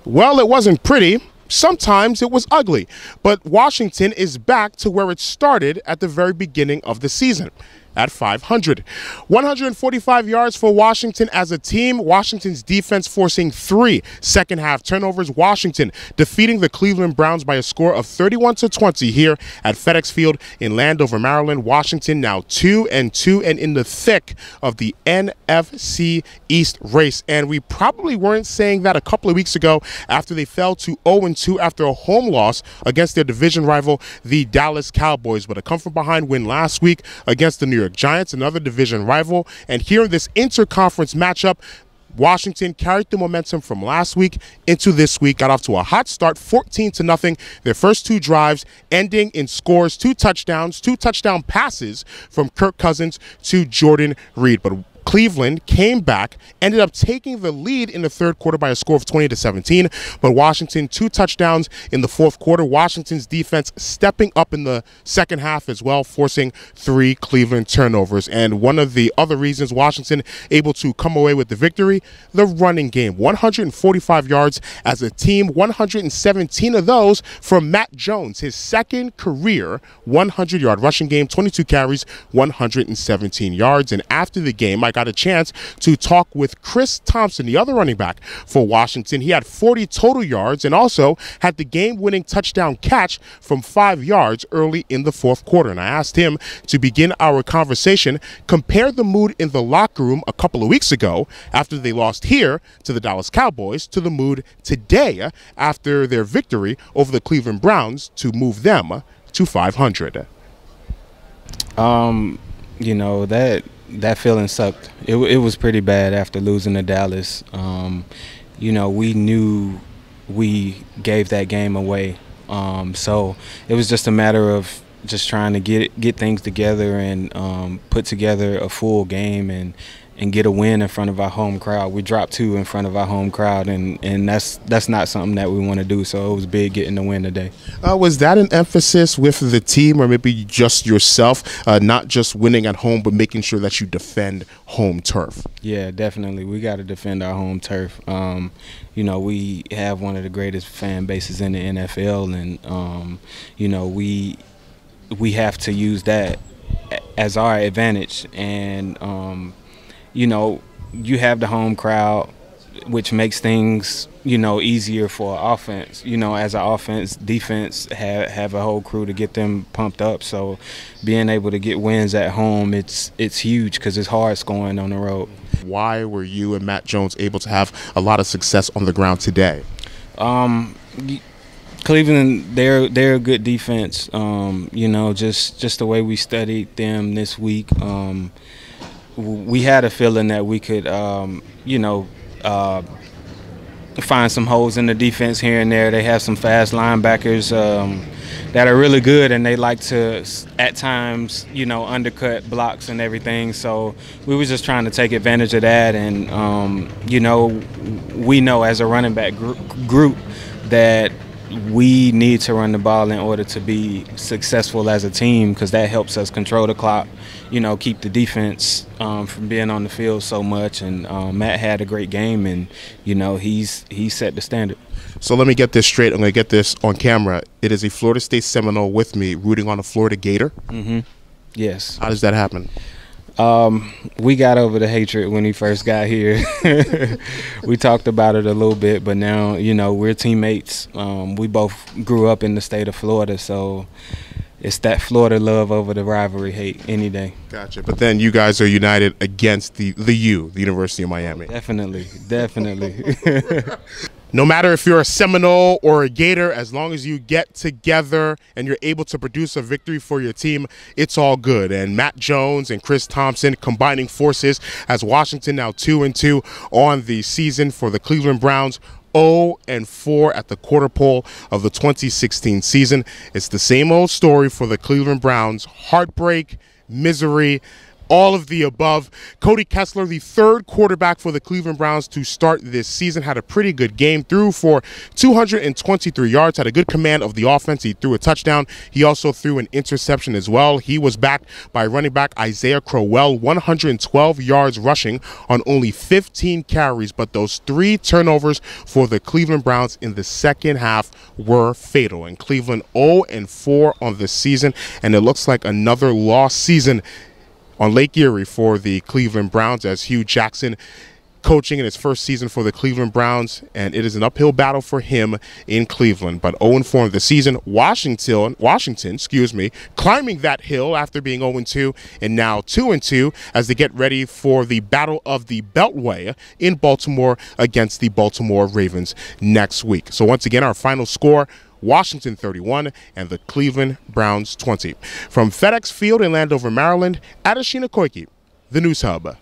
Well, it wasn't pretty. Sometimes it was ugly. But Washington is back to where it started at the very beginning of the season, at 500. 145 yards for Washington as a team. Washington's defense forcing 3 second-half turnovers. Washington defeating the Cleveland Browns by a score of 31-20 here at FedEx Field in Landover, Maryland. Washington now 2-2 and in the thick of the NFC East race. And we probably weren't saying that a couple of weeks ago after they fell to 0-2 after a home loss against their division rival, the Dallas Cowboys. But a come-from-behind win last week against the New York Giants, another division rival. And here in this interconference matchup, Washington carried the momentum from last week into this week, got off to a hot start, 14-0. Their first 2 drives ending in scores, 2 touchdowns, 2 touchdown passes from Kirk Cousins to Jordan Reed. But Cleveland came back, ended up taking the lead in the third quarter by a score of 20-17. But Washington, 2 touchdowns in the fourth quarter. Washington's defense stepping up in the second half as well, forcing 3 Cleveland turnovers. And one of the other reasons Washington able to come away with the victory, the running game. 145 yards as a team, 117 of those from Matt Jones, his second career 100-yard rushing game, 22 carries, 117 yards. And after the game, I got a chance to talk with Chris Thompson, the other running back for Washington. He had 40 total yards and also had the game-winning touchdown catch from 5 yards early in the fourth quarter. And I asked him to begin our conversation, compare the mood in the locker room a couple of weeks ago after they lost here to the Dallas Cowboys to the mood today after their victory over the Cleveland Browns to move them to 500. You know, that feeling sucked. It was pretty bad after losing to Dallas. You know, we knew we gave that game away. So it was just a matter of just trying to get things together and put together a full game and get a win in front of our home crowd. We dropped 2 in front of our home crowd, and that's not something that we want to do. So it was big getting the win today. Was that an emphasis with the team, or maybe just yourself, not just winning at home, but making sure that you defend home turf? Yeah, definitely. We got to defend our home turf. You know, we have one of the greatest fan bases in the NFL, and you know, we have to use that as our advantage. And you know, you have the home crowd, which makes things, you know, easier for offense. You know, as an offense, defense have a whole crew to get them pumped up. So being able to get wins at home, it's huge because it's hard scoring on the road. Why were you and Matt Jones able to have a lot of success on the ground today? Cleveland, they're a good defense. You know, just the way we studied them this week. We had a feeling that we could, you know, find some holes in the defense here and there. They have some fast linebackers that are really good, and they like to, at times, you know, undercut blocks and everything. So we were just trying to take advantage of that. And, you know, we know as a running back group that we need to run the ball in order to be successful as a team, because that helps us control the clock, you know, keep the defense from being on the field so much. And Matt had a great game, and, you know, he set the standard. So let me get this straight. I'm going to get this on camera. It is a Florida State Seminole with me rooting on a Florida Gator? Mm-hmm. Yes. How does that happen? We got over the hatred when he first got here. We talked about it a little bit, but now, you know, we're teammates. We both grew up in the state of Florida, so it's that Florida love over the rivalry hate any day. Gotcha. But then you guys are united against the University of Miami. Definitely. No matter if you're a Seminole or a Gator, as long as you get together and you're able to produce a victory for your team, it's all good. And Matt Jones and Chris Thompson combining forces as Washington now 2-2 on the season for the Cleveland Browns. 0-4 at the quarter pole of the 2016 season. It's the same old story for the Cleveland Browns. Heartbreak, misery, All of the above. Cody Kessler, the third quarterback for the Cleveland Browns to start this season, had a pretty good game, threw for 223 yards, had a good command of the offense. He threw a touchdown. He also threw an interception as well. He was backed by running back Isaiah Crowell, 112 yards rushing on only 15 carries, but those 3 turnovers for the Cleveland Browns in the second half were fatal. And Cleveland 0-4 on the season, and it looks like another lost season on Lake Erie for the Cleveland Browns, as Hugh Jackson coaching in his first season for the Cleveland Browns, and it is an uphill battle for him in Cleveland. But 0-4 in the season. Washington, climbing that hill after being 0-2 and now 2-2 as they get ready for the Battle of the Beltway in Baltimore against the Baltimore Ravens next week. So once again, our final score: Washington 31 and the Cleveland Browns 20. From FedEx Field in Landover, Maryland, Adesina Koiki, the News Hub.